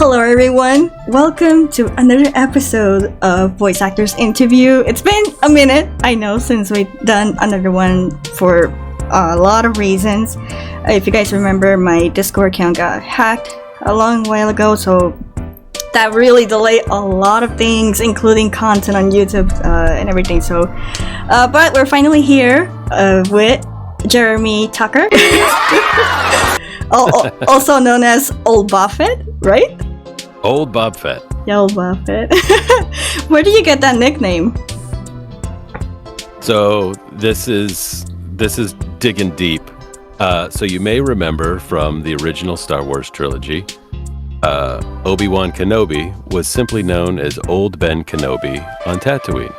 Hello everyone, welcome to another episode of Voice Actors Interview. It's been a minute, I know, since we've done another one for a lot of reasons. If you guys remember, my Discord account got hacked a long while ago, so that really delayed a lot of things, including content on YouTube and everything. So, but we're finally here with Jeremy Tucker, also known as Old Buffett, right? Old Bob Fett. Yeah, Old Buffett. Where did you get that nickname? So this is digging deep. So you may remember from the original Star Wars trilogy, Obi-Wan Kenobi was simply known as Old Ben Kenobi on Tatooine.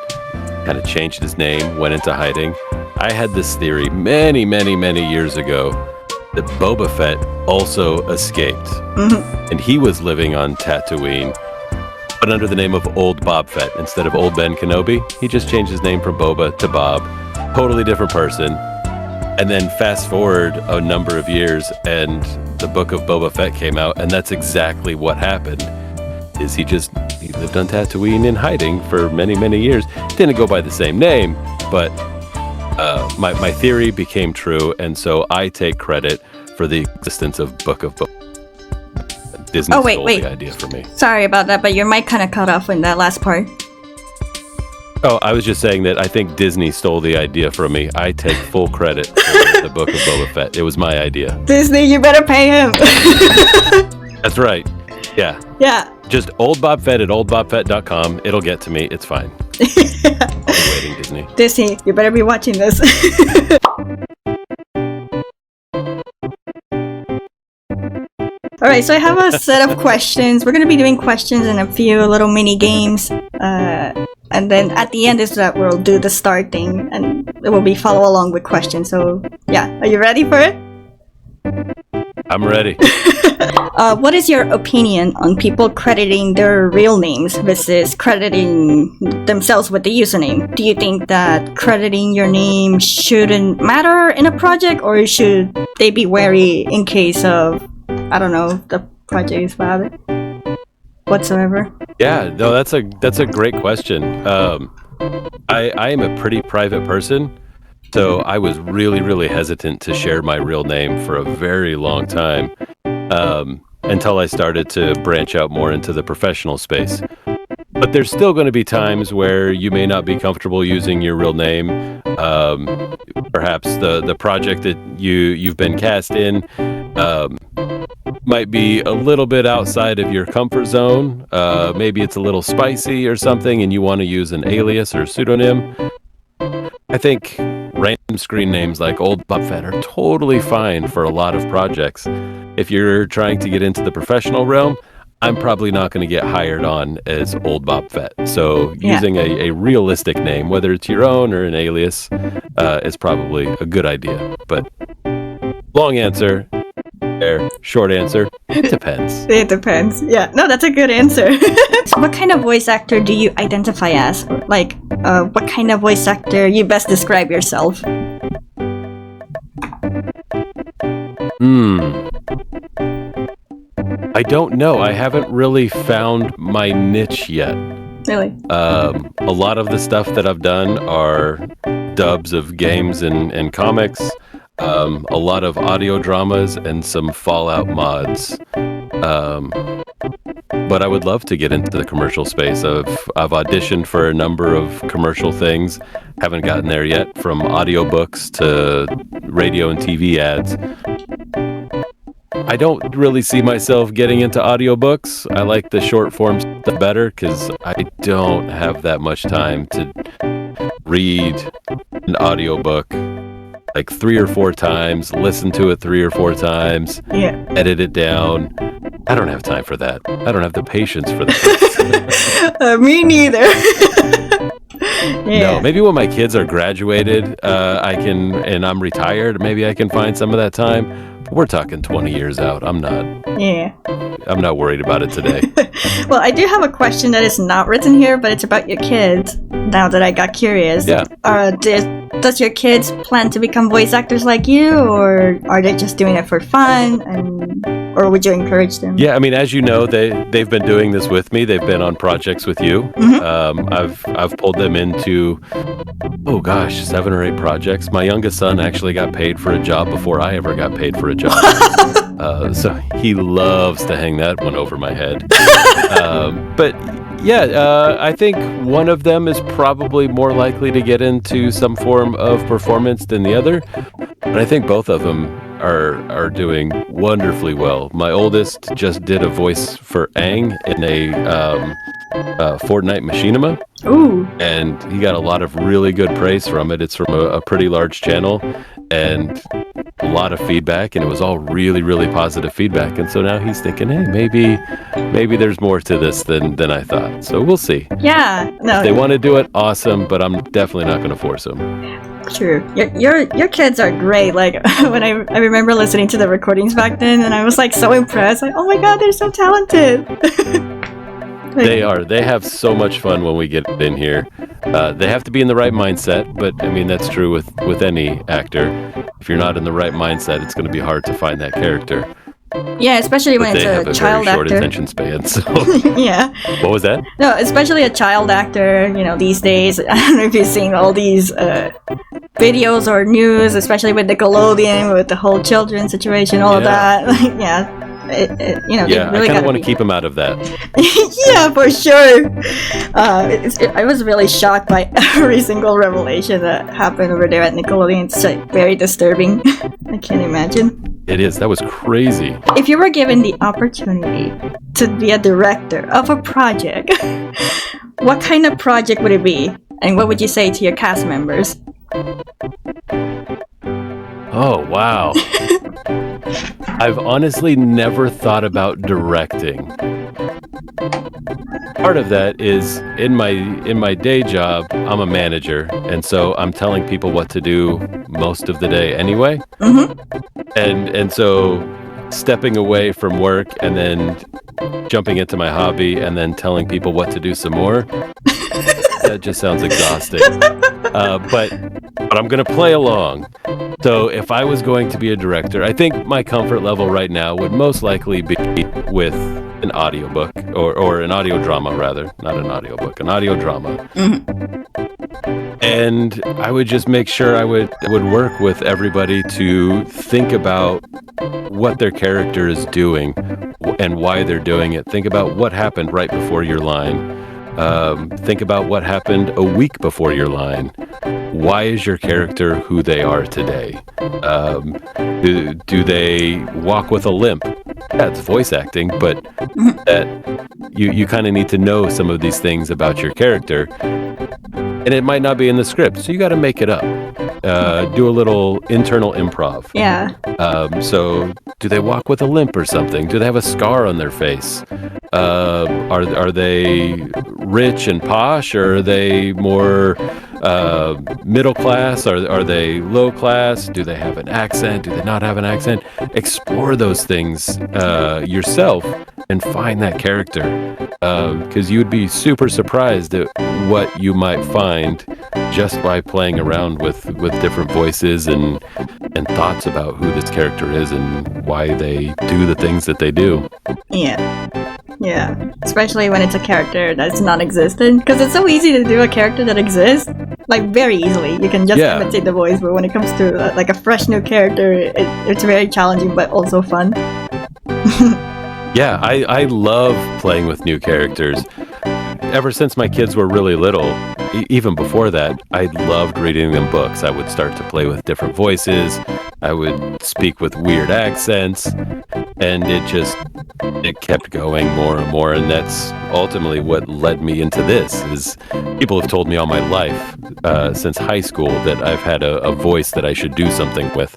Kind of changed his name, went into hiding. I had this theory many years ago that Boba Fett also escaped. And he was living on Tatooine, but under the name of Old Bob Fett. Instead of Old Ben Kenobi, he just changed his name from Boba to Bob. Totally different person. And then fast forward a number of years, and the book of Boba Fett came out, and that's exactly what happened. Is he lived on Tatooine in hiding for many years. Didn't go by the same name, but my theory became true, and so I take credit for the existence of Book of Boba. Disney stole the idea from me. Sorry about that, but your mic kind of cut off in that last part. Oh, I was just saying that I think Disney stole the idea from me. I take full credit for the Book of Boba Fett. It was my idea. Disney, you better pay him. That's right. Yeah. Yeah. Just oldbobfett at oldbobfett.com. It'll get to me. It's fine. I'll be waiting, Disney. Disney, you better be watching this. Alright, so I have a set of questions. We're going to be doing questions and a few little mini games. And then at the end is that we'll do the start thing. And it will be follow along with questions. So, yeah. Are you ready for it? I'm ready. What is your opinion on people crediting their real names versus crediting themselves with the username? Do you think that crediting your name shouldn't matter in a project, or should they be wary in case of, I don't know, the project is bad whatsoever? Yeah, no, that's a great question. I am a pretty private person. So I was really hesitant to share my real name for a very long time, until I started to branch out more into the professional space. But there's still going to be times where you may not be comfortable using your real name. Perhaps the project that you've been cast in might be a little bit outside of your comfort zone. Maybe it's a little spicy or something, and you want to use an alias or pseudonym. I think random screen names like Old Bob Fett are totally fine for a lot of projects. If you're trying to get into the professional realm, I'm probably not going to get hired on as Old Bob Fett. So using a realistic name, whether it's your own or an alias, is probably a good idea. But long answer, short answer, it depends. It depends. Yeah, no, that's a good answer. So what kind of voice actor do you identify as? Like, what kind of voice actor you best describe yourself? I don't know. I haven't really found my niche yet. Really? A lot of the stuff that I've done are dubs of games and comics. A lot of audio dramas and some Fallout mods. But I would love to get into the commercial space. I've auditioned for a number of commercial things. Haven't gotten there yet, from audiobooks to radio and TV ads. I don't really see myself getting into audiobooks. I like the short form stuff better because I don't have that much time to read an audiobook like 3 or 4 times, listen to it 3 or 4 times, edit it down. I don't have time for that. I don't have the patience for that. Me neither. No, maybe when my kids are graduated, and I'm retired, maybe I can find some of that time. But we're talking 20 years out. I'm not worried about it today. Well, I do have a question that is not written here, but it's about your kids. Now that I got curious, Yeah. Does your kids plan to become voice actors like you, or are they just doing it for fun, or would you encourage them? Yeah, I mean, as you know, they've been doing this with me. They've been on projects with you. I've pulled them into 7 or 8 projects. My youngest son actually got paid for a job before I ever got paid for a job. So he loves to hang that one over my head. But yeah, I think one of them is probably more likely to get into some form of performance than the other. But I think both of them are doing wonderfully well. My oldest just did a voice for Aang in a Fortnite machinima. Ooh. And he got a lot of really good praise from it. It's from a pretty large channel and a lot of feedback, and it was all really, really positive feedback. And so now he's thinking, hey, maybe there's more to this than I thought. So we'll see. Yeah. No. If they want to do it, awesome, but I'm definitely not going to force them. True. Your kids are great. Like when I remember listening to the recordings back then, and I was like so impressed. Like, oh my god, they're so talented. They are. They have so much fun when we get in here. They have to be in the right mindset, but I mean that's true with any actor. If you're not in the right mindset, it's going to be hard to find that character. Yeah, especially when it's a child very short actor. attention span. So Yeah. What was that? No, especially a child actor. These days, I don't know if you've seen all these videos or news, especially with Nickelodeon, with the whole children situation, all of that. Like, yeah. Yeah, really I kind of want to keep him out of that. Yeah, for sure. I was really shocked by every single revelation that happened over there at Nickelodeon. It's like very disturbing. I can't imagine. It is. That was crazy. If you were given the opportunity to be a director of a project, what kind of project would it be? And what would you say to your cast members? Oh, wow. I've honestly never thought about directing. Part of that is in my day job, I'm a manager, and so I'm telling people what to do most of the day anyway. Mm-hmm. And so stepping away from work and then jumping into my hobby and then telling people what to do some more, that just sounds exhausting. But I'm going to play along. So if I was going to be a director, I think my comfort level right now would most likely be with an audiobook or an audio drama, rather. Not an audiobook, an audio drama. Mm-hmm. And I would just make sure I would work with everybody to think about what their character is doing and why they're doing it. Think about what happened right before your line. Think about what happened a week before your line. Why is your character who they are today? Do they walk with a limp? That's voice acting, but that you kind of need to know some of these things about your character, and it might not be in the script, so you got to make it up. Do a little internal improv. Yeah. So, do they walk with a limp or something? Do they have a scar on their face? Are they rich and posh, or are they more middle class? Are they low class? Do they have an accent? Do they not have an accent? Explore those things yourself and find that character, because you'd be super surprised at what you might find just by playing around with different voices and thoughts about who this character is and why they do the things that they do. Yeah, especially when it's a character that's non-existent, because it's so easy to do a character that exists, like very easily. You can just imitate the voice, but when it comes to like a fresh new character, it's very challenging but also fun. Yeah, I love playing with new characters. Ever since my kids were really little, even before that, I loved reading them books. I would start to play with different voices. I would speak with weird accents, and it kept going more and more. And that's ultimately what led me into this. Is people have told me all my life, since high school, that I've had a voice that I should do something with.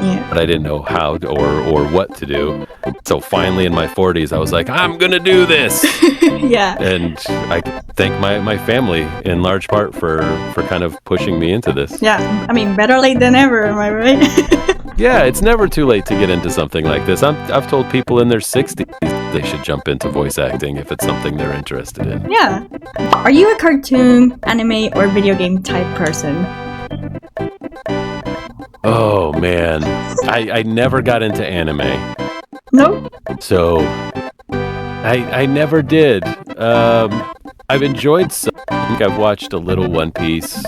Yeah. But I didn't know how or what to do. So finally in my 40s, I was like, I'm going to do this. Yeah. And I thank my family in large part for kind of pushing me into this. Yeah. I mean, better late than ever, am I right? Yeah, it's never too late to get into something like this. I've told people in their 60s they should jump into voice acting if it's something they're interested in. Yeah. Are you a cartoon, anime, or video game type person? Oh, man. I never got into anime. No? So, I never did. I've enjoyed some. I think I've watched a little One Piece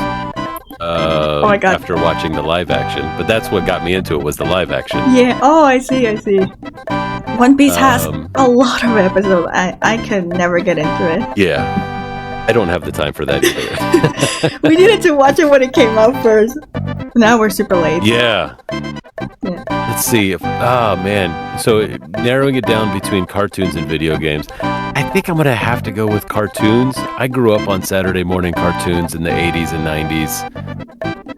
Oh my God. after watching the live action. But that's what got me into it, was the live action. Yeah. Oh, I see. One Piece has Um, a lot of episodes. I could never get into it. Yeah. I don't have the time for that either. We needed to watch it when it came out first. Now we're super late. Yeah. Yeah. Let's see. Oh, man. So narrowing it down between cartoons and video games, I think I'm going to have to go with cartoons. I grew up on Saturday morning cartoons in the 80s and 90s.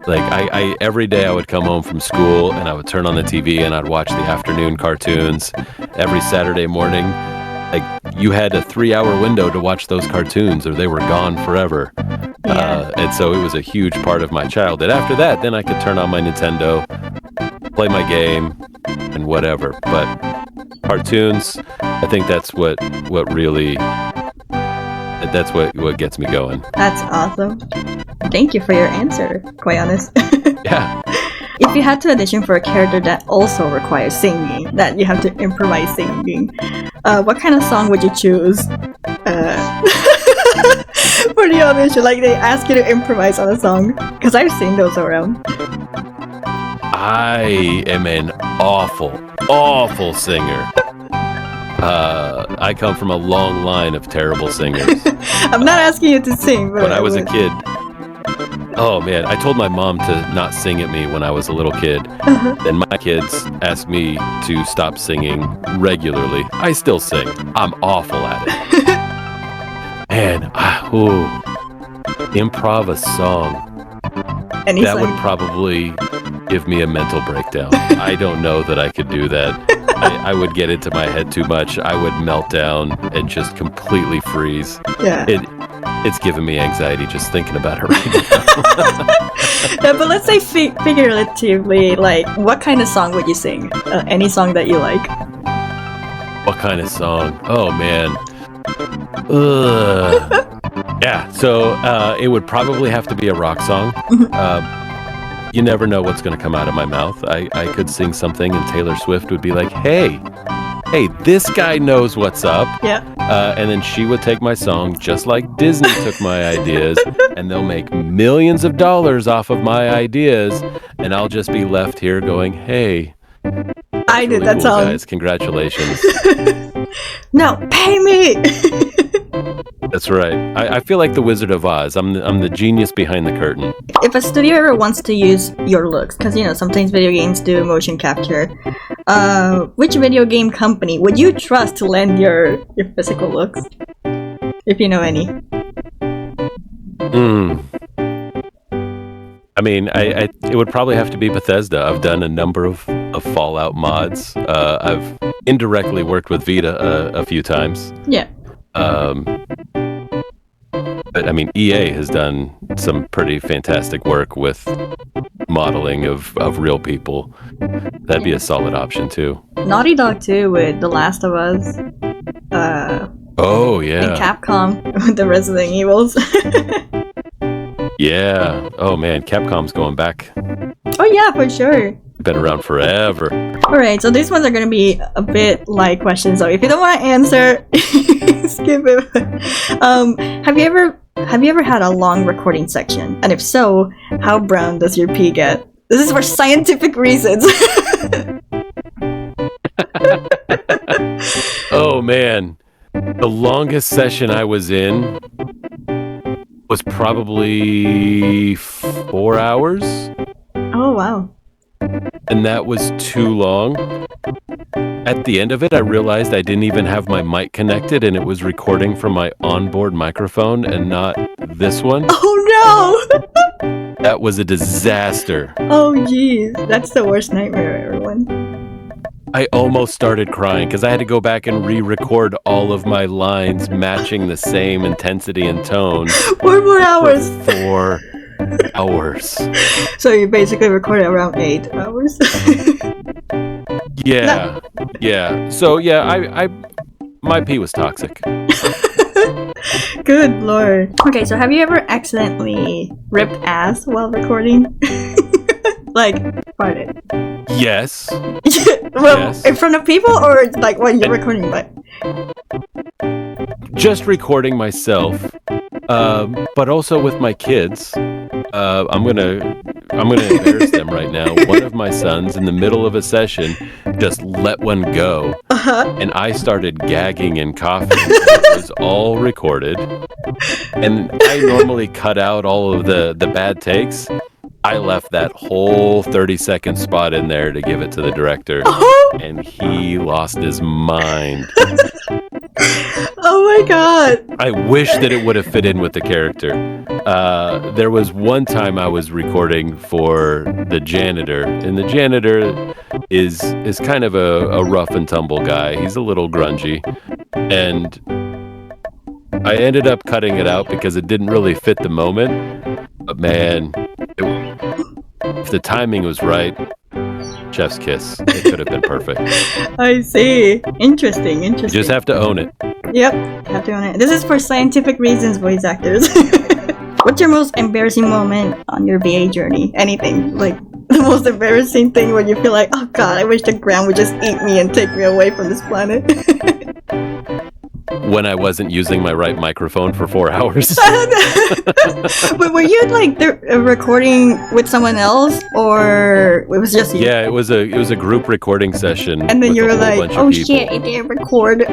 Like, I every day I would come home from school and I would turn on the TV and I'd watch the afternoon cartoons. Every Saturday morning, like, you had a 3-hour window to watch those cartoons or they were gone forever. Yeah. And so it was a huge part of my childhood. After that, then I could turn on my Nintendo, play my game, and whatever. But cartoons, I think that's what really, that's what gets me going. That's awesome. Thank you for your answer, quite honest. Yeah. If you had to audition for a character that also requires singing, that you have to improvise singing, what kind of song would you choose for the audition? Like, they ask you to improvise on a song, because I've seen those around. I am an awful singer. I come from a long line of terrible singers. I'm not asking you to sing, but When I was a kid, oh man, I told my mom to not sing at me when I was a little kid. Then my kids asked me to stop singing regularly. I still sing. I'm awful at it. Man, improv a song. Any That song. would probably give me a mental breakdown. I don't know that I could do that. I would get into my head too much. I would melt down and just completely freeze. Yeah. It's giving me anxiety just thinking about it right now. Yeah, but let's say figuratively, like, what kind of song would you sing? Any song that you like? What kind of song? Oh, man. Ugh. Yeah, so it would probably have to be a rock song. You never know what's going to come out of my mouth. I could sing something and Taylor Swift would be like, hey, this guy knows what's up. Yeah. And then she would take my song just like Disney took my ideas, and they'll make millions of dollars off of my ideas, and I'll just be left here going, hey, I did really that cool, song. guys. Congratulations. No, pay me! That's right. I feel like the Wizard of Oz. I'm the genius behind the curtain. If a studio ever wants to use your looks, because sometimes video games do motion capture, which video game company would you trust to lend your physical looks, if you know any? I mean, it would probably have to be Bethesda. I've done a number of Fallout mods. I've indirectly worked with Veta a few times. Yeah. But I mean, EA has done some pretty fantastic work with modeling of real people. That'd be a solid option too. Naughty Dog too, with The Last of Us. Oh yeah. And Capcom with the Resident Evils. Yeah. Oh man, Capcom's going back. Oh yeah, for sure. Been around forever. Alright, so these ones are gonna be a bit like questions, so if you don't want to answer, skip it. Have you ever had a long recording section? And if so, how brown does your pee get? This is for scientific reasons. Oh man, the longest session I was in was probably 4 hours. Oh wow. And that was too long. At the end of it, I realized I didn't even have my mic connected and it was recording from my onboard microphone and not this one. Oh no! That was a disaster. Oh jeez, that's the worst nightmare, everyone. I almost started crying because I had to go back and re-record all of my lines matching the same intensity and tone. 4 more hours. For hours. So you basically recorded around 8 hours. Yeah, yeah. So yeah, I my pee was toxic. Good lord. Okay, so have you ever accidentally ripped ass while recording? Like, farted? Yes. Well, Yes. in front of people or like when you're recording? But Just recording myself, but also with my kids. I'm gonna embarrass them right now. One of my sons, in the middle of a session, just let one go, and I started gagging and coughing. It was all recorded, and I normally cut out all of the bad takes. I left that whole 30-second spot in there to give it to the director, and he lost his mind. oh my god. I wish that it would have fit in with the character. There was one time I was recording for the janitor, and the janitor is kind of a rough and tumble guy. He's a little grungy, and I ended up cutting it out because it didn't really fit the moment. But man, if the timing was right, chef's kiss. It could have been perfect. I see. Interesting. You just have to own it. Yep, have to own it. This is for scientific reasons, voice actors. What's your most embarrassing moment on your VA journey? Anything. Like, the most embarrassing thing where you feel like, oh god, I wish the ground would just eat me and take me away from this planet. When I wasn't using my right microphone for 4 hours. But were you like recording with someone else, or it was just you? Yeah, it was a group recording session. And then with you a were whole like, bunch of oh people. shit, it didn't record.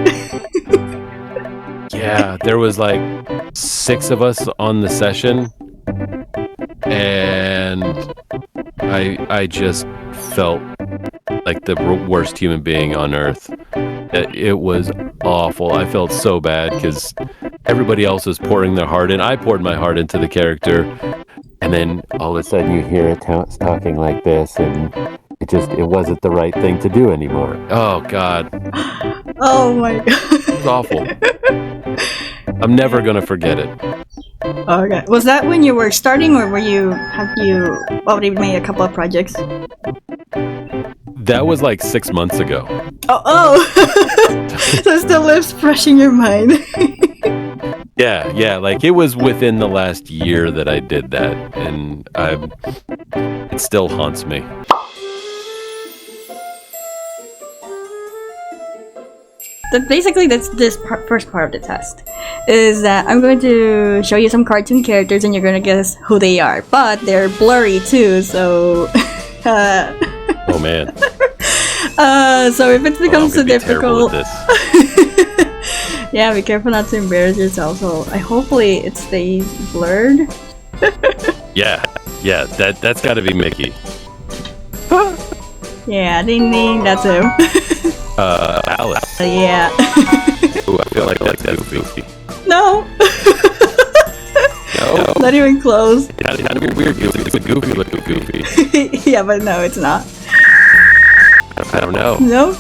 Yeah, there was like 6 of us on the session, and I just felt like the worst human being on earth. It was awful. I felt so bad because everybody else was pouring their heart in. I poured my heart into the character, and then all of a sudden you hear it talking like this, and it wasn't the right thing to do anymore. Oh God. Oh my god. It was awful. I'm never gonna forget it. Okay. Was that when you were starting, or have you already made a couple of projects? That was like 6 months ago. Oh. So it still lives fresh in your mind. Yeah, like it was within the last year that I did that, and it still haunts me. Basically, that's this first part of the test. Is that I'm going to show you some cartoon characters, and you're going to guess who they are. But they're blurry too, so... Oh man. So if it becomes too difficult... This. Yeah, be careful not to embarrass yourself. So hopefully it stays blurred. Yeah, that's got to be Mickey. Yeah, ding ding, that's him. Alice. Yeah. Ooh, I feel like that's Goofy. No. No. Not even close. It's kind of weird. It's a Goofy looking Goofy. Yeah, but no, it's not. I don't know. No.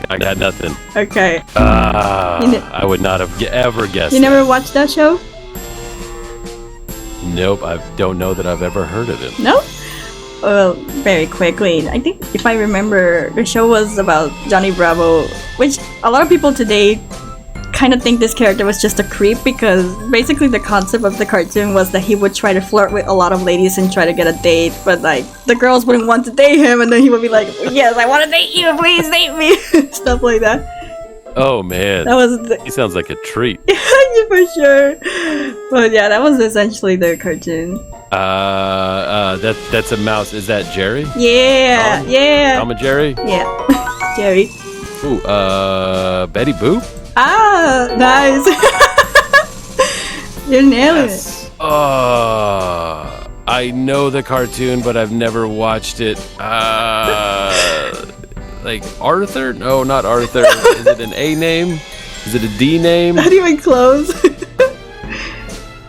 I got nothing. Okay. I would not have ever guessed. You never watched that show? Nope, I don't know that I've ever heard of it. No? Well, very quickly. I think if I remember, the show was about Johnny Bravo, which a lot of people today kind of think this character was just a creep, because basically the concept of the cartoon was that he would try to flirt with a lot of ladies and try to get a date, but like the girls wouldn't want to date him, and then he would be like, yes, I want to date you, please date me. Stuff like that. Oh man, That was he sounds like a treat. for sure. But yeah, that was essentially the cartoon. That's a mouse. Is that Jerry? Yeah, yeah. Tom and Jerry? Yeah. Jerry. Ooh, Betty Boop? Ah, nice. You're nailing it. I know the cartoon, but I've never watched it. Like Arthur? No, not Arthur. Is it an A name? Is it a D name? Not even close.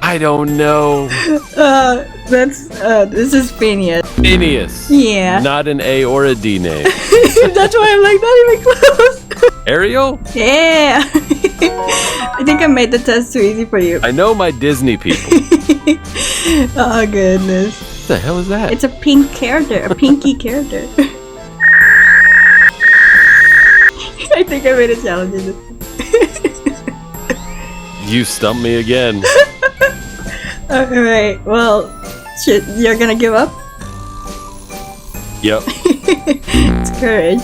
I don't know. This is Phineas. Phineas. Yeah. Not an A or a D name. That's why I'm like, not even close. Ariel? Yeah. I think I made the test too easy for you. I know my Disney people. Oh goodness. What the hell is that? It's a pink character, a pinky character. I think I made a challenge. You stumped me again. Alright, well, shit, you're gonna give up? Yep. It's Courage.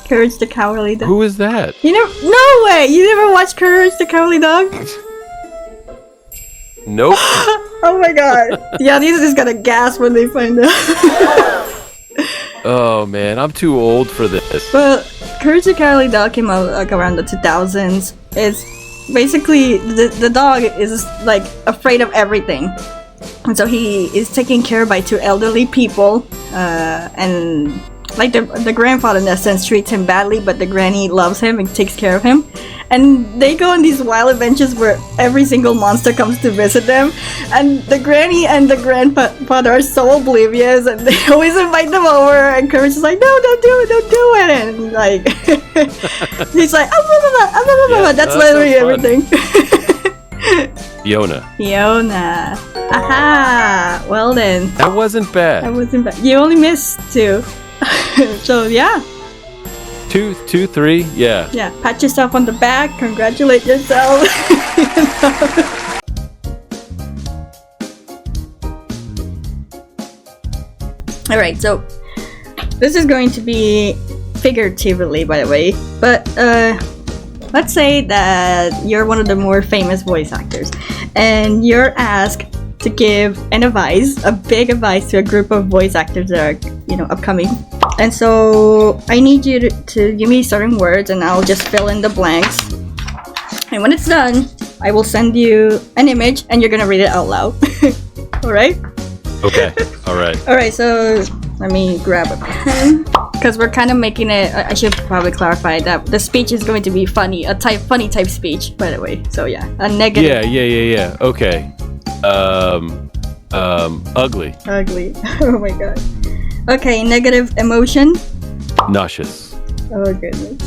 Courage the Cowardly Dog. Who is that? You never? No way! You never watched Courage the Cowardly Dog? Nope. Oh my god. Yeah, these are just gonna gasp when they find out. Oh man, I'm too old for this. Well, Courage the Cowardly Dog came out like around the 2000s. It's basically the dog is like afraid of everything, and so he is taken care of by two elderly people, and like the grandfather in that sense treats him badly, but the granny loves him and takes care of him. And they go on these wild adventures where every single monster comes to visit them, and the granny and the grandfather are so oblivious, and they always invite them over, and Courage is like, no, don't do it, and like he's like, Yeah, that's that literally sounds everything. Fiona. Fiona. Aha! Well then. That wasn't bad. That wasn't bad. You only missed 2. So yeah. 2, 3, yeah. Yeah, pat yourself on the back, congratulate yourself. Alright, so this is going to be figuratively, by the way, but let's say that you're one of the more famous voice actors and you're asked to give an advice, a big advice to a group of voice actors that are, upcoming. And so I need you to give me certain words and I'll just fill in the blanks. And when it's done, I will send you an image and you're gonna read it out loud. Alright? Okay, alright. Alright, so let me grab a pen. Because we're kind of making it, I should probably clarify that the speech is going to be funny, funny type speech, by the way. So yeah, a negative. Yeah. Okay. Ugly. Ugly. Oh my god. Okay, negative emotion. Nauseous. Oh goodness.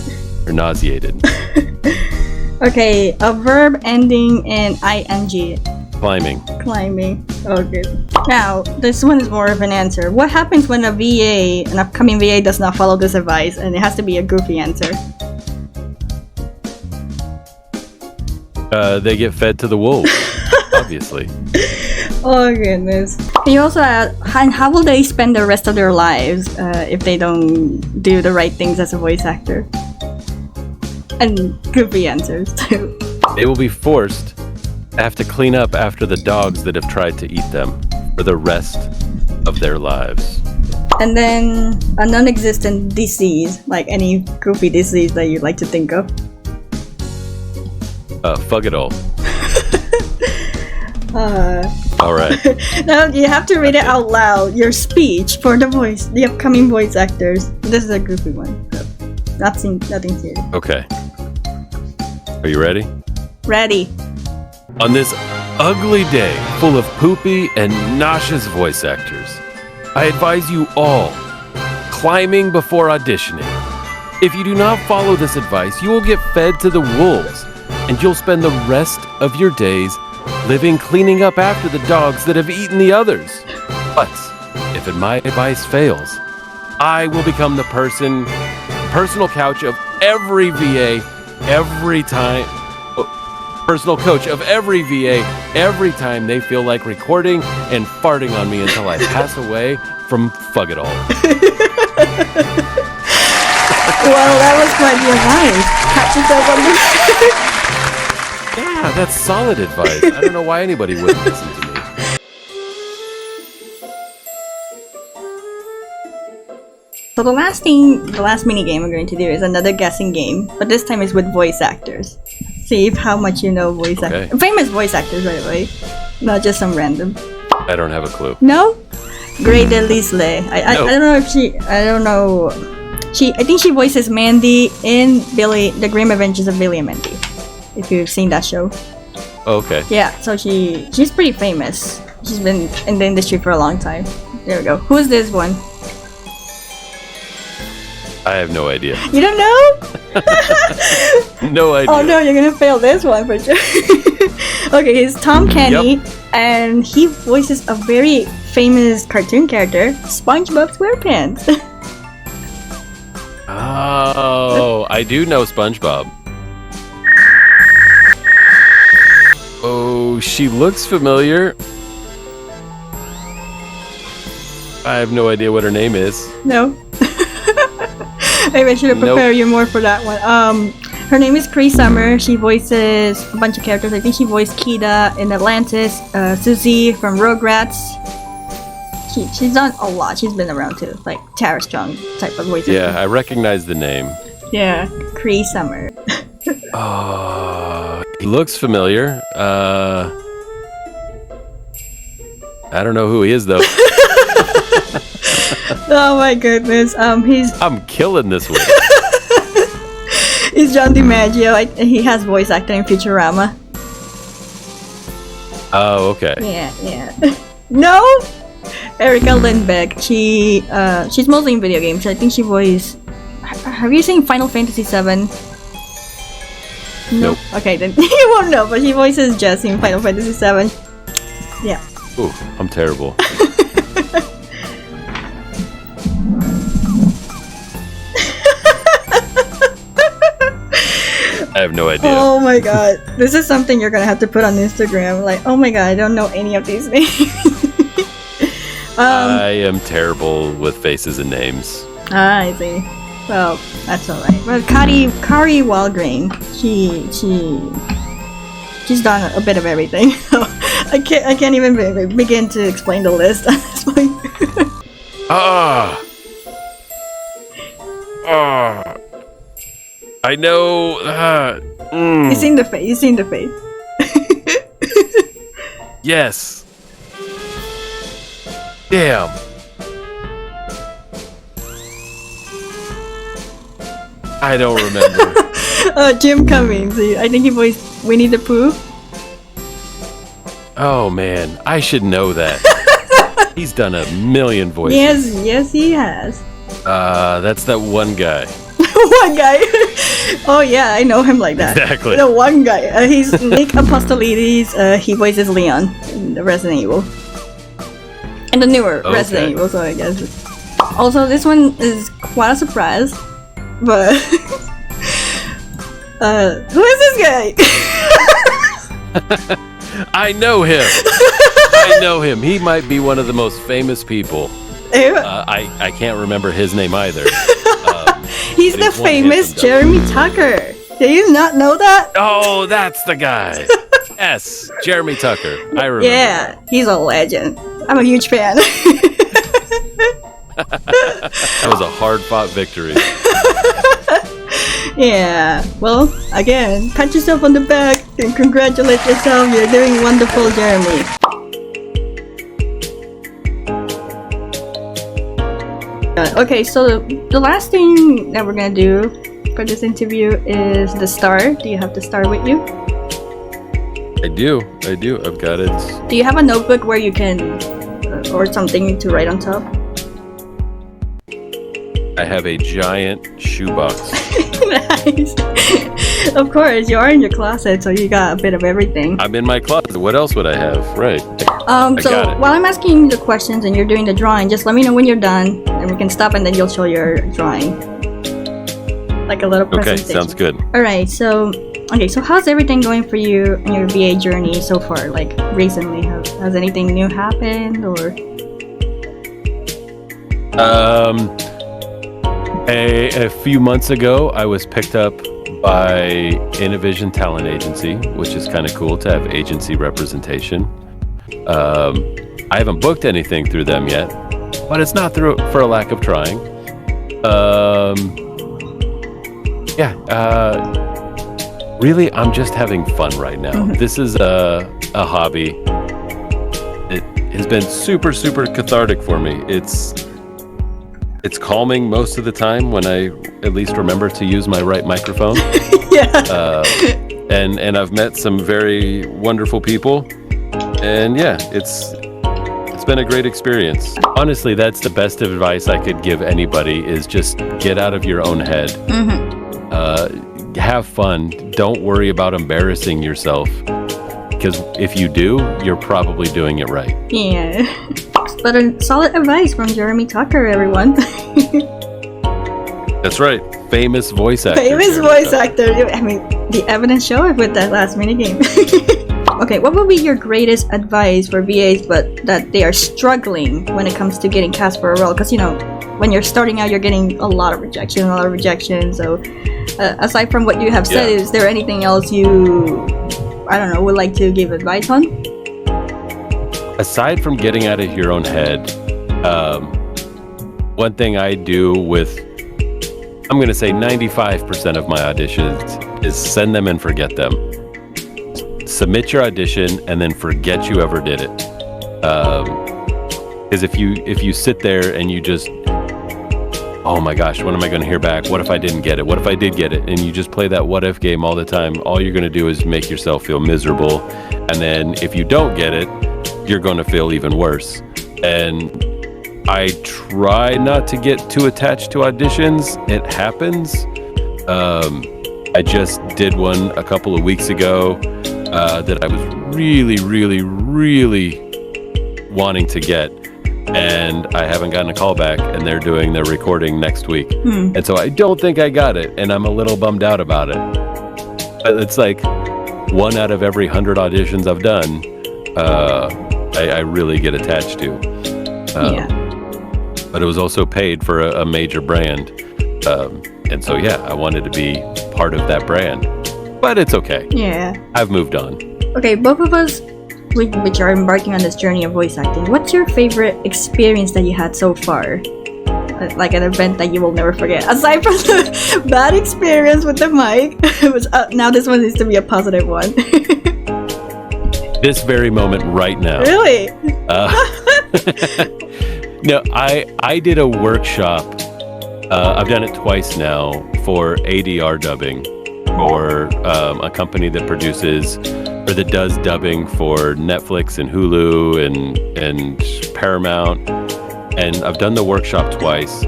Or nauseated. Okay, a verb ending in ing. Climbing. Climbing. Oh good. Now, this one is more of an answer. What happens when an upcoming VA does not follow this advice, and it has to be a goofy answer? They get fed to the wolves. Obviously. Oh goodness. And you also add, how will they spend the rest of their lives if they don't do the right things as a voice actor? And goofy answers too. They will be forced to have to clean up after the dogs that have tried to eat them for the rest of their lives. And then a non-existent disease, like any goofy disease that you'd like to think of. Fuck it all. Alright. Now you have to read it out loud, your speech for the upcoming voice actors. This is a goofy one, so nothing serious. Okay. Are you ready? Ready. On this ugly day full of poopy and nauseous voice actors, I advise you all, climbing before auditioning. If you do not follow this advice, you will get fed to the wolves, and you'll spend the rest of your days living cleaning up after the dogs that have eaten the others. But if my advice fails, I will become the personal couch of every VA every time. Personal coach of every VA every time they feel like recording and farting on me until I pass away from fuck it all. Well, that was quite the advice. Pat yourself on the Yeah, that's solid advice. I don't know why anybody wouldn't listen to me. So the last mini game we're going to do is another guessing game, but this time it's with voice actors. See how much you know voice actors. Famous voice actors, by the way. Not just some random. I don't have a clue. No? Grey Delisle. I don't know if I think she voices Mandy in The Grim Adventures of Billy and Mandy. If you've seen that show. Okay. Yeah, so she's pretty famous. She's been in the industry for a long time. There we go. Who's this one? I have no idea. You don't know? No idea. Oh no, you're gonna fail this one for sure. Okay, he's Tom Kenny, and he voices a very famous cartoon character, SpongeBob SquarePants. Oh, I do know SpongeBob. Oh, she looks familiar. I have no idea what her name is. No. Maybe I should have prepared you more for that one. Her name is Cree Summer. She voices a bunch of characters. I think she voiced Kida in Atlantis, Susie from Rugrats. She's done a lot. She's been around too, like Tara Strong type of voices. Yeah, I recognize the name. Yeah, Cree Summer. Oh, he looks familiar. I don't know who he is though. Oh my goodness. I'm killing this one. He's John DiMaggio. He has voice acting in Futurama. Oh, okay. Yeah. No, Erica Lindbeck. She's mostly in video games. I think she voiced. Have you seen Final Fantasy VII? Nope. Okay, then you won't know. But she voices Jess in Final Fantasy VII. Yeah. Ooh, I'm terrible. I have no idea. Oh my god. This is something you're gonna have to put on Instagram. Like, oh my god, I don't know any of these names. I am terrible with faces and names. I see. Well, that's alright. But Kari Walgreen, she's done a bit of everything. So I can't even begin to explain the list at this point. I know. You've seen the face. Yes. Damn. I don't remember. Jim Cummings. I think he voiced Winnie the Pooh. Oh man, I should know that. He's done a million voices. Yes, he has. That's that one guy. One guy. Oh yeah, I know him like that. Exactly. The one guy. He's Nick Apostolides. He voices Leon in the Resident Evil. And the newer Resident Evil, so I guess. Also, this one is quite a surprise. But who is this guy? I know him. He might be one of the most famous people. I can't remember his name either. He's the famous Jeremy Tucker. Did you not know that? Oh, that's the guy. Yes, Jeremy Tucker. I remember. Yeah, he's a legend. I'm a huge fan. That was a hard-fought victory. Yeah. Well, again, pat yourself on the back and congratulate yourself. You're doing wonderful, Jeremy. Okay, so the last thing that we're gonna do for this interview is the star. Do you have the star with you? I do. I've got it. Do you have a notebook where you can, or something to write on top? I have a giant shoebox. Nice. Of course, you are in your closet, so you got a bit of everything. I'm in my closet. What else would I have? Right. So while I'm asking you the questions and you're doing the drawing, just let me know when you're done, and we can stop, and then you'll show your drawing, like a little presentation. Okay, sounds good. All right. So how's everything going for you in your VA journey so far? Like recently, has anything new happened, or? A few months ago, I was picked up by Innovision Talent Agency, which is kind of cool to have agency representation. I haven't booked anything through them yet, but it's not for a lack of trying. Really, I'm just having fun right now. Mm-hmm. This is a hobby. It has been super, super cathartic for me. It's calming most of the time when I at least remember to use my right microphone. Yeah. And I've met some very wonderful people. And yeah, it's It's been a great experience. Honestly, that's the best advice I could give anybody is just get out of your own head. Have fun. Don't worry about embarrassing yourself. Because if you do, you're probably doing it right. Yeah. But a solid advice from Jeremy Tucker, everyone. That's right. Famous voice actor. Famous voice actor. I mean, the evidence show it with that last minigame. Okay, what would be your greatest advice for VAs but that they are struggling when it comes to getting cast for a role? Because, you know, when you're starting out, you're getting a lot of rejection. So, aside from what you have said, is there anything else you, I don't know, would like to give advice on? Aside from getting out of your own head, one thing I do with, I'm going to say 95% of my auditions is send them and forget them. Submit your audition and then forget you ever did it. Because if you sit there and you just, oh my gosh, when am I going to hear back? What if I didn't get it? What if I did get it? And you just play that what if game all the time. All you're going to do is make yourself feel miserable. And then if you don't get it, you're going to feel even worse. And I try not to get too attached to auditions. It happens. I just did one a couple of weeks ago that I was really, really, really wanting to get. And I haven't gotten a call back, and they're doing their recording next week. And so I don't think I got it, and I'm a little bummed out about it. But it's like 1 out of every 100 auditions I've done, I really get attached to. But it was also paid for a major brand. And so, yeah, I wanted to be part of that brand. But it's okay. Yeah. I've moved on. Okay, both of us, which are embarking on this journey of voice acting, what's your favorite experience that you had so far? Like an event that you will never forget. Aside from the bad experience with the mic, which now this one needs to be a positive one. This very moment right now. Really? No, I did a workshop. I've done it twice now for ADR dubbing for a company that produces or that does dubbing for Netflix and Hulu and Paramount. And I've done the workshop twice,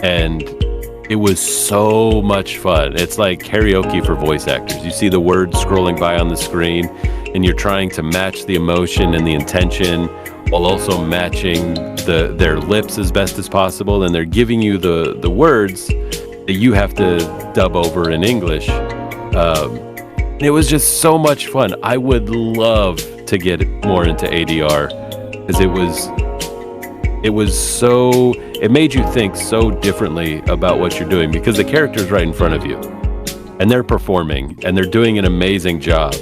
and it was so much fun. It's like karaoke for voice actors. You see the words scrolling by on the screen, and you're trying to match the emotion and the intention while also matching their lips as best as possible. And they're giving you the words that you have to dub over in English. It was just so much fun. I would love to get more into ADR because it made you think so differently about what you're doing because the character's right in front of you and they're performing and they're doing an amazing job.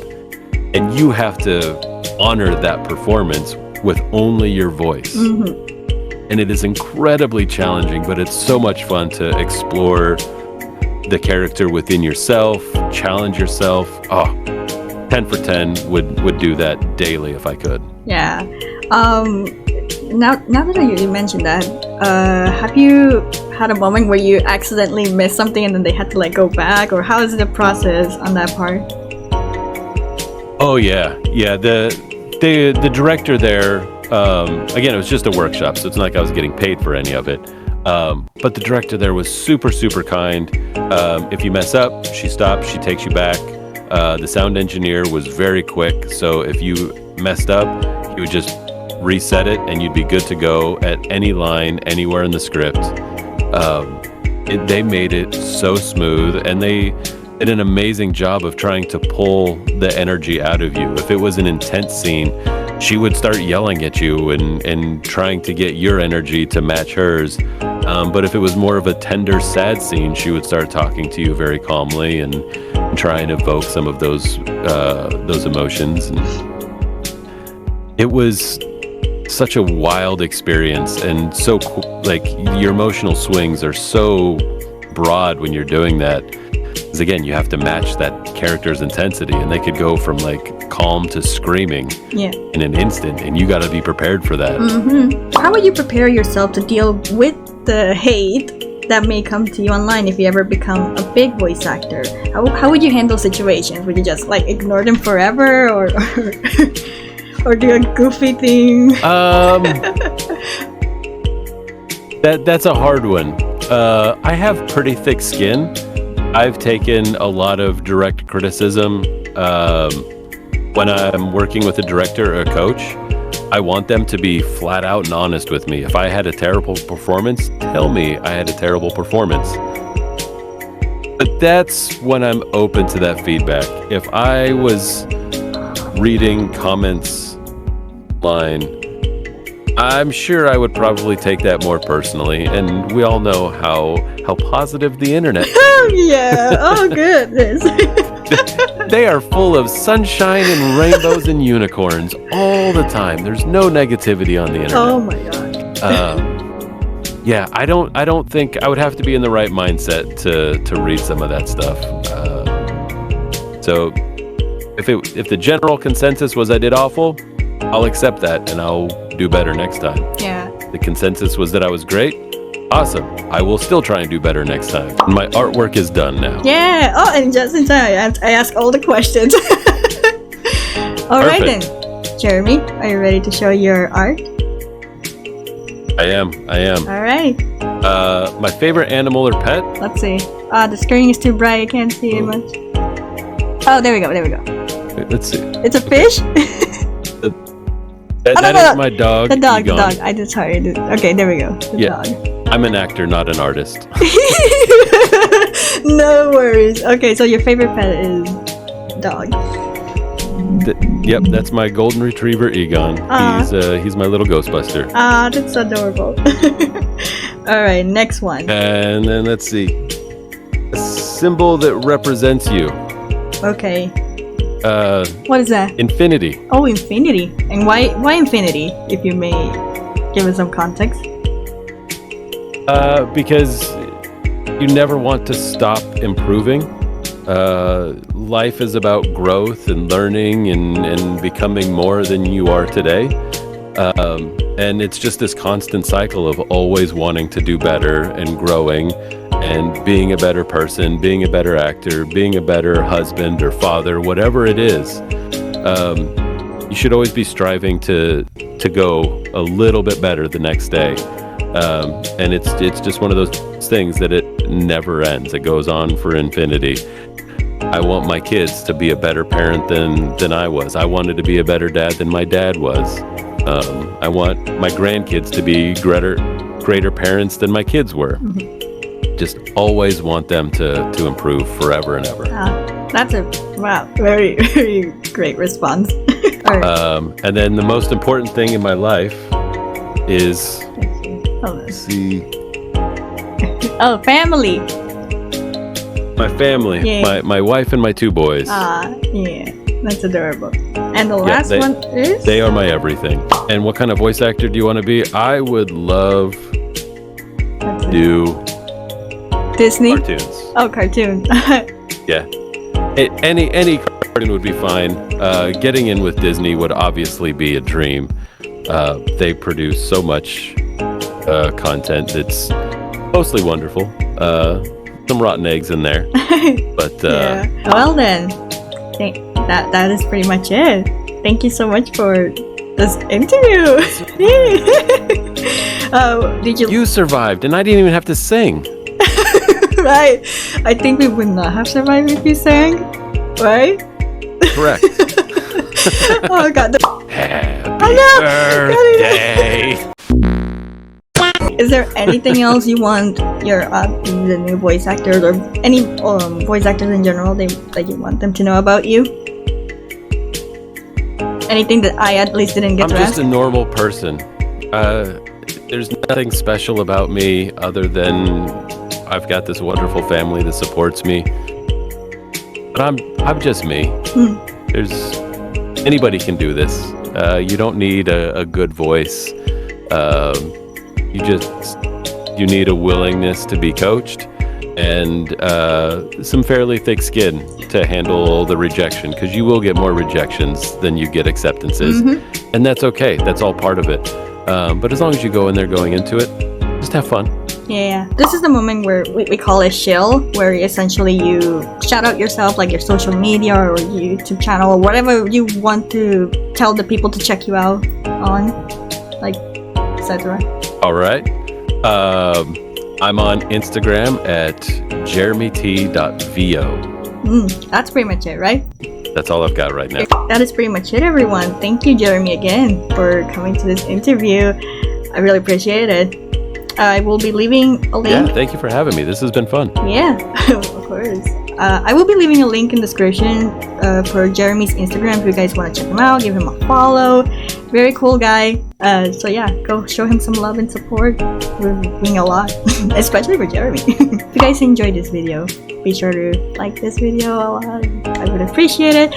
And you have to honor that performance with only your voice. And it is incredibly challenging, but it's so much fun to explore the character within yourself, challenge yourself. 10 for 10 would do that daily if I could. Yeah. Now that you mentioned that, have you had a moment where you accidentally missed something and then they had to like go back, or how is the process on that part? Oh yeah. The director there, again, it was just a workshop, so it's not like I was getting paid for any of it. But the director there was super, super kind. If you mess up, she stops, she takes you back. The sound engineer was very quick, so if you messed up, he would just reset it and you'd be good to go at any line, anywhere in the script. They made it so smooth, and they did an amazing job of trying to pull the energy out of you. If it was an intense scene, she would start yelling at you and trying to get your energy to match hers. But if it was more of a tender, sad scene, she would start talking to you very calmly and try and evoke some of those emotions. And it was such a wild experience, and so like your emotional swings are so broad when you're doing that. Because again, you have to match that character's intensity, and they could go from like calm to screaming in an instant, and you got to be prepared for that. How would you prepare yourself to deal with the hate that may come to you online if you ever become a big voice actor? How would you handle situations? Would you just like ignore them forever, or or do a goofy thing? That's a hard one. I have pretty thick skin. I've taken a lot of direct criticism when I'm working with a director or a coach. I want them to be flat out and honest with me. If I had a terrible performance, tell me I had a terrible performance. But that's when I'm open to that feedback. If I was reading comments line, I'm sure I would probably take that more personally, and we all know how positive the internet is. Yeah. Oh goodness. They are full of sunshine and rainbows and unicorns all the time. There's no negativity on the internet. Oh my god. Yeah, I don't think I would have to be in the right mindset to read some of that stuff. So if the general consensus was I did awful, I'll accept that and I'll do better next time. Yeah. The consensus was that I was great. Awesome. I will still try and do better next time. My artwork is done now. Yeah. Oh, and just in time, I asked all the questions. All right then, Jeremy, are you ready to show your art? I am. All right. My favorite animal or pet? Let's see. The screen is too bright. I can't see it much. Oh, there we go. Wait, let's see. It's a fish. That is my dog. The dog. Egon. I just heard it. Okay, there we go. The dog. I'm an actor, not an artist. No worries. Okay, so your favorite pet is dog. Yep, that's my golden retriever, Egon. He's my little Ghostbuster. That's adorable. All right, next one. And then let's see. A symbol that represents you. Okay. What is that? Infinity. Oh, infinity. And why infinity, if you may give us some context? Because you never want to stop improving. Life is about growth and learning and becoming more than you are today. And it's just this constant cycle of always wanting to do better and growing and being a better person, being a better actor, being a better husband or father, whatever it is. You should always be striving to go a little bit better the next day. And it's just one of those things that it never ends. It goes on for infinity. I want my kids to be a better parent than I was. I wanted to be a better dad than my dad was. I want my grandkids to be greater parents than my kids were. Mm-hmm. Just always want them to improve forever and ever. That's very, very great response. All right. And then the most important thing in my life is family. My family, yeah. my wife and my two boys. Yeah, that's adorable. And the last one is? They are my everything. And what kind of voice actor do you want to be? I would love to do Disney? Cartoons. Oh, cartoon. Yeah. Any cartoon would be fine. Getting in with Disney would obviously be a dream. They produce so much content that's mostly wonderful. Some rotten eggs in there. But yeah. Well then, that is pretty much it. Thank you so much for this interview. You survived, and I didn't even have to sing. Right. I think we would not have survived if you sang. Right? Correct. Oh god. Happy birthday. Is there anything else you want the new voice actors or any voice actors in general that you want them to know about you? Anything that I at least didn't get to ask? I'm just a normal person. There's nothing special about me other than I've got this wonderful family that supports me. But I'm just me. Anybody can do this. You don't need a good voice. You need a willingness to be coached and some fairly thick skin to handle the rejection, because you will get more rejections than you get acceptances. Mm-hmm. And that's okay. That's all part of it. But as long as you go in there going into it, just have fun. Yeah, this is the moment where we call it shill, where essentially you shout out yourself, like your social media or YouTube channel or whatever you want to tell the people to check you out on, like, etc. All right. I'm on Instagram at jeremyt.vo. That's pretty much it, right? That's all I've got right now. That is pretty much it, everyone. Thank you, Jeremy, again for coming to this interview. I really appreciate it. I will be leaving a link. Yeah, thank you for having me. This has been fun. Yeah, of course. I will be leaving a link in the description for Jeremy's Instagram if you guys want to check him out. Give him a follow. Very cool guy. So yeah, go show him some love and support. We're doing a lot, especially for Jeremy. If you guys enjoyed this video, be sure to like this video a lot. I would appreciate it.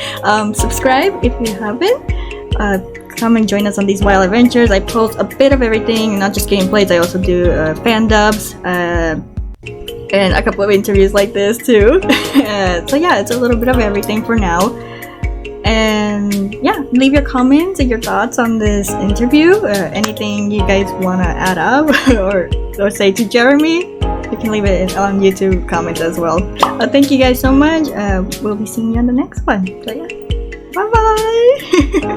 Subscribe if you haven't. Come and join us on these wild adventures. I post a bit of everything, not just gameplays. I also do fan dubs and a couple of interviews like this too. So yeah, it's a little bit of everything for now. And yeah, leave your comments and your thoughts on this interview. Anything you guys want to add up or say to Jeremy, you can leave it on YouTube comments as well. Thank you guys so much. We'll be seeing you on the next one. So yeah, bye bye.